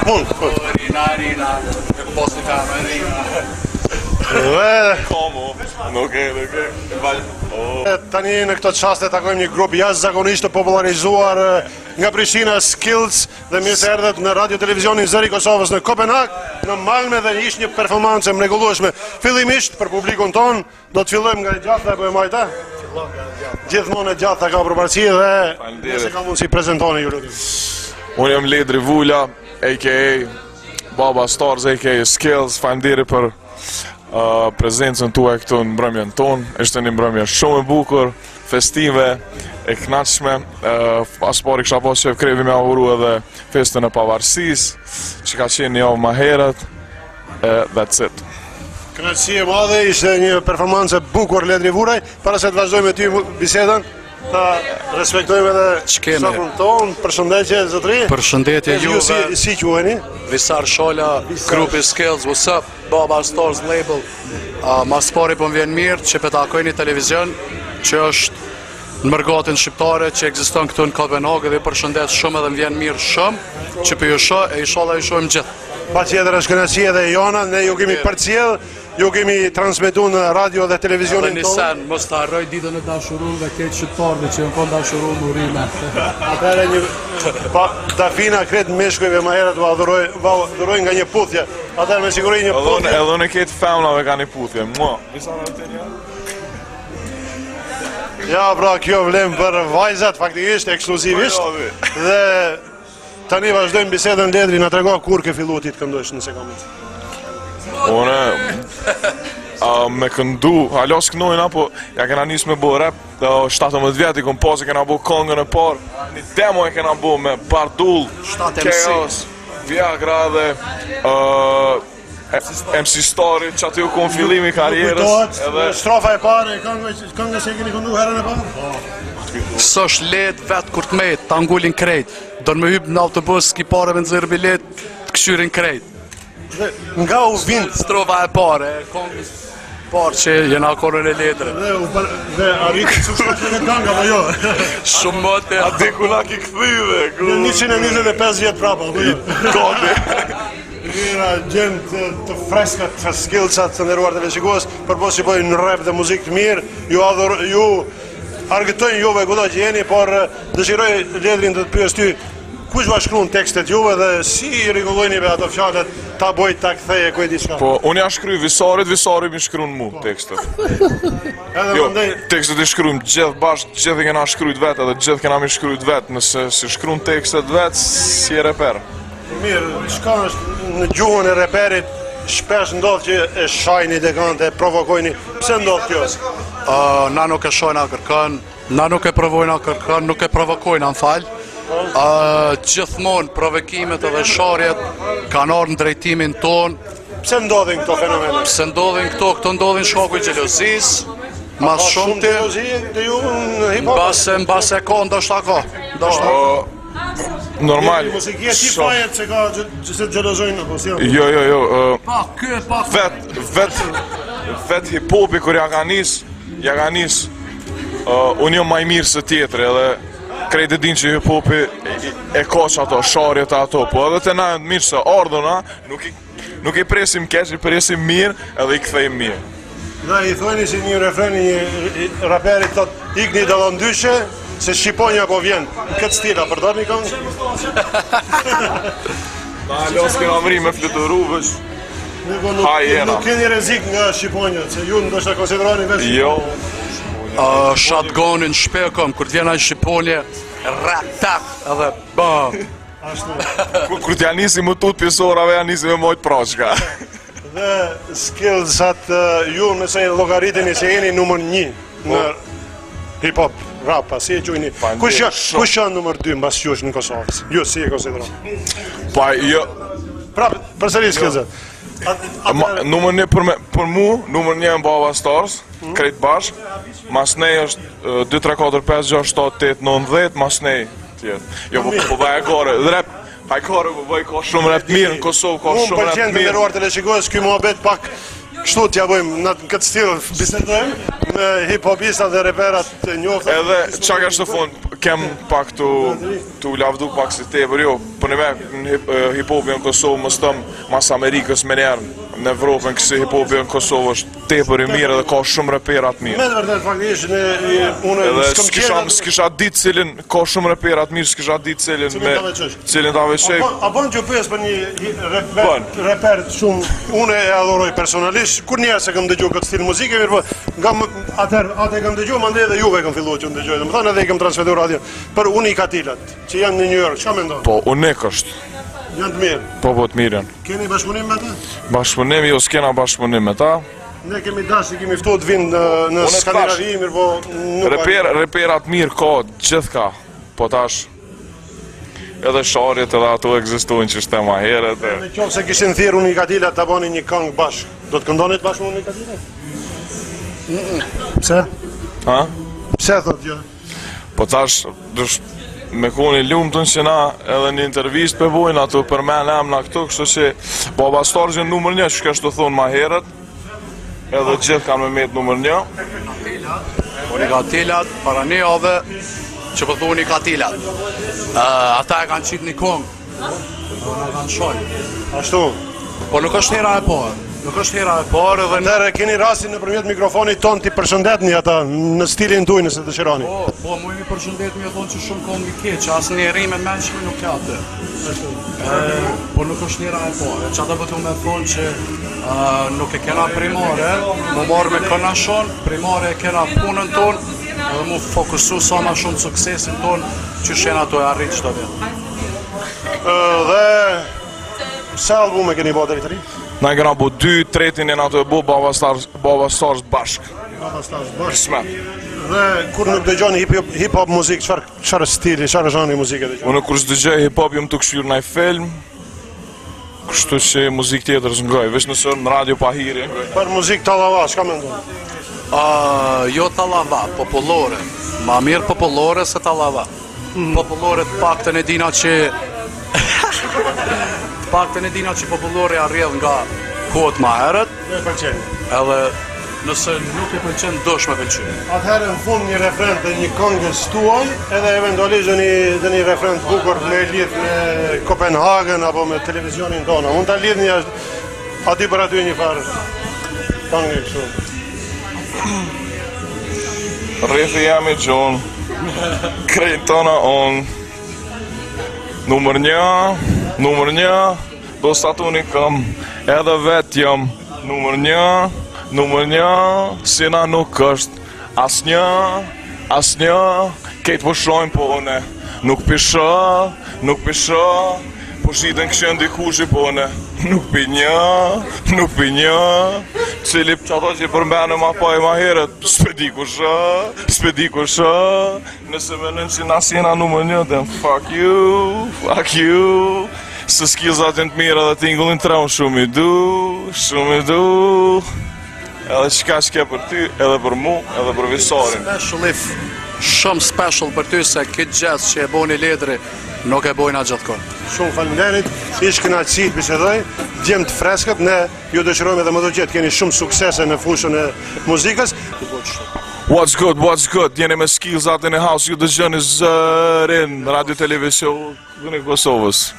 Rina, posti kamerina. Komo, nuk e. Tani në këtë çaste takojmë një grup jashtëzakonisht të popularizuar nga Prishtina, Skills, dhe mirë se erdhët në radio televizionin Zëri i Kosovës në Kopenhag, në Malmö, dhe ishte një performancë mrekullueshme. Fillimisht për publikun ton do të fillojmë nga e gjatë apo e majta? Gjithmonë e gjatë ka përparësi dhe nëse ka mundësi prezantoni ju lutem. Unë jam Ledri Vula, aka Baba Stars, aka Skills. Faleminderit për prezencën tuaj këtu në mbrëmjen tonë. Ishte një mbrëmje shumë e bukur, festive, e kënaqshme. As pari kisha pas që krevi me avuru edhe festën e pavarësisë, që ka qenë një javë më herët. That's it. Kënaqësi e madhe, ishte një performancë e bukur Ledri Vulaj. Para se të vazhdojmë me ty bisedën, ta respektojmë edhe shokun ton. Përshëndetje zotëri. Përshëndetje juve. Ju si quheni? Visar Shola, grupi Skills, what's up? Baba Stars label. Mas pari po më vjen mirë që pe takoj një televizion që është në mërgatin shqiptare, që ekziston këtu në Kopenhag, dhe përshëndet shumë edhe më vjen mirë shumë që për ju shoh e inshallah ju shohim gjithë. Patjetër është kënaqësi edhe jona, ne ju kemi përcjell, ju kemi transmetuar në radio dhe televizionin tonë. Nisan, mos ta harroj ditën e dashurunve këtë shqiptarëve që kanë dashurun urime. Atëherë Dafina kret meshkujve më herët u adhuroi nga një puthje. Atëherë me siguri një puthje. Edhe unë këtë femnave ka një puthje. Ja, pra, kjo vlem për vajzat faktikisht, ekskluzivisht. Dhe tani vazhdojmë bisedën. Ledri, na trego kur ke filluar ti të këndosh nëse ka mundësi. Unë me këndu, alo s'kënojnë apo ja kena nis me bo rap, 17 vjet i kom pas e kena bo këngën e parë, një demo e kena bo me Bardull, Chaos, Viagra dhe MC Story, që aty u kon fillimi karrierës. Strofa e parë, këngës që e keni këndu herën e parë? S'osh let vetë kur të mejt, ta ngullin krejt, do në me hypë në autobus, s'ki pare me nëzirë bilet, të këshyrin krejt. Nga u vind strofa e pare, këngës parë që jena korën e letre. Dhe arritë që shkët në këngë, apo jo? Shumë mote. A dekuna ki këthyve. Në 125 vjetë prapa, apo jo? Kote. Mira gjendë të freskët të Skillsat të nderuar televizikues, përpos që bojnë rap dhe muzikë të mirë, ju argëtojnë juve kudo që jeni, por dëshiroj Ledrin të të pyes ty, kush bashkruan tekstet juve dhe si i rregullojni me ato fjalët, ta boj ta ktheje ku e di çka? Po, unë ja shkruaj Visarit, Visari më shkruan mu tekstet. Jo, tekstet i shkruajmë gjithë bashkë, gjithë kena shkruajt vetë, edhe gjithë kena mi shkruajt vetë, nëse si shkruan tekstet vetë, si e reper. Mirë, çka është në gjuhën e reperit, shpesh ndodh që e shajni dekante, e provokojni. Pse ndodh kjo? Na nuk e shojna kërkën, na nuk e provojna kërkën, nuk e provokojna në falë. Gjithmonë provokimet edhe sharjet kanë ardhur në drejtimin ton. Pse ndodhin këto fenomene? Pse ndodhin këto ndodhin shkaku i xhelozisë, mas shumë të xhelozi të ju në hip-hop. Mbase ka, ndoshta ka. Ndoshta. Normal. Muzikë ti fajet se ka që xhelozojnë apo si? Jo. Pa Vet hip-hopi kur ja ka nis, unë jam më i mirë se tjetri, edhe krejt e din që hip-hopi e ka që ato, sharjet ato, po edhe të na mirë se ardhuna, nuk i presim keq, i presim mirë edhe i kthejmë mirë. Dhe i thojni si një refren një raperit thot, ikni dallondyshe, se Shqiponja po vjen. Këtë stila, përdor një këngë? Alo, s'kena mri me fluturuvësh. Nuk keni rrezik nga Shqiponja, se ju ndoshta konsideroni vetë. Jo. Shotgunin shpekëm, kur t'vjena i Shqiponje, rap-tap, edhe bam. Kur t'ja nisi më tut pjesorave, ja nisi me mojt proshka. Dhe Skillsat, ju nëse llogariteni se jeni numër 1 në hip-hop, rap, si e quajni? Kush janë numër 2 mbas jush në Kosovë? Ju si e konsideroni? Pa, jo. Pra, përsëri Skillsat. Numër 1 për mu, numër 1 në Baba Stars, krejt bashk, mas nej është 2, 3, 4, 5, 6, 7, 8, 9, 10, mas nej tjetë. Jo, po bëj e kore, dhe rap, hajkore po bëj ka shumë rap mirë në Kosovë, ka shumë rap mirë. Unë pëlqen të nderuar televizikues, ky muhabet pak kështu t'ja bëjmë në këtë stil, bisedojmë me hip-hopistat dhe reperat të njohur. Edhe çka ka në fund, kem pak tu lavdu pak si tepër, jo, për në me hip-hopi në Kosovë më stëm mas Amerikës me njerë, në Evropën kësi hip-hopi në Kosovë është tepër i mirë dhe ka shumë reperat mirë. Me të vërtet faktikisht unë edhe s'kisha ditë cilin, ka shumë reperat mirë, s'kisha ditë cilin ta veqej. A bën që pyes për një reper shumë, unë e adhoroj personalisht, kur njerë se kam dëgju këtë stil muzike, mirë po, atë e kam dëgju, ma ndë edhe juve kam fillu që më dëgjoj, dhe më thanë edhe i kam transmetu radio, për unikatilat, që janë në New York, që me ndonë? Po, unik është. Janë të mirë? Po të mirë janë. Keni bashkëpunim me ta? Bashkëpunim, jo s'kena bashkëpunim me ta. Ne kemi dashë, kemi ftu të vinë në Skandinavi, mirë po nuk... Reperat mirë ka, gjithë ka, po tash edhe sharjet edhe ato egzistojnë që shte ma heret. Në qovë se kishin thirë unikatilat të bani një këngë bashkë, do të këndonit bashkë me unikatilat? Pse? Ha? Pse thot gjë? Po tash, me koni lumë të në që na edhe një intervjist për bojnë ato për men emna këtu, kështu që Baba Stars në numër 1 që kështë të thonë ma heret, edhe gjithë kanë me metë numër 1. Unikatilat, para një ove që përthu unikatilat. Ata e kanë qitë një kongë, në kanë shojnë. Ashtu? Po nuk është hera e parë. Nuk është hera e parë dhe... Ndere, keni rastin në përmjet mikrofonit ton t'i përshëndet një ata në stilin tuj nëse të qërani. Po, mu imi përshëndet mi e thonë që shumë kongë i keqë, asë një rime menshme nuk ka atë. Po nuk është hera e parë. Që ata bëtu me thonë që nuk e kena primare, mu marrë me këna shonë, primare e kena punën tonë, edhe mu fokusu sa ma shumë suksesin tonë që shena to e arrit qëto vjetë. Dhe... Se albume keni bo deri të ri? Na kena bu 2, tretin e na të e bu Baba Stars bashk. Baba Stars bashk. Smet. Dhe kur nuk dëgjoni hip-hop muzik, qëfar stili, qëfar zhani muzike dëgjoni? Unë kur s'dëgjoj hip-hop jëm të këshyrë naj film, kështu që muzik tjetër s'ngoj, veç nësë në radio pa hiri. Për muzik tallava, shka me ndonë? Jo tallava, popullore. Ma mirë popullore se tallava. Popullore të paktën e dina që... Paktën e dina që popullore arrjedh nga kohët ma herët. Ne pëlqeni. Edhe nëse nuk e pëlqen, dosh me pëlqen. Atëherë në fund një refren të një këngës tuaj, edhe eventualisht dhe një refren të bukur me lidh me Kopenhagen apo me televizionin tonë. Mund ta lidh një aty për aty një farë këngë kështu. Rrithi jam i gjon, krejnë tona on, numër 1, do statuni kam, edhe vet jam, numër 1, si na nuk është, asnjë, kejtë po shojnë po une, nuk pisha, po shiten këshën dikushi po une, nuk pi një, cili që ato që i përmene ma pa e ma heret, s'pedi kusha, nëse menën që na sjena numër 1, then fuck you, se skillzat janë të mira dhe tingullin të raunë shumë i du, edhe qka që ke për ty, edhe për mu, edhe për visarin. Shumë special për ty se këtë gjest që e boni ledri, nuk e bojna gjithë kohë. Shumë faleminderit, ish kënaqësi të bisedoj, djemë të freskët, ne ju dëshirojmë edhe më të gjithë, keni shumë suksese në fushën e muzikës. What's good, jeni me skillzat in the house, ju dëgjoni zërin, radio televizion, në Kosovës.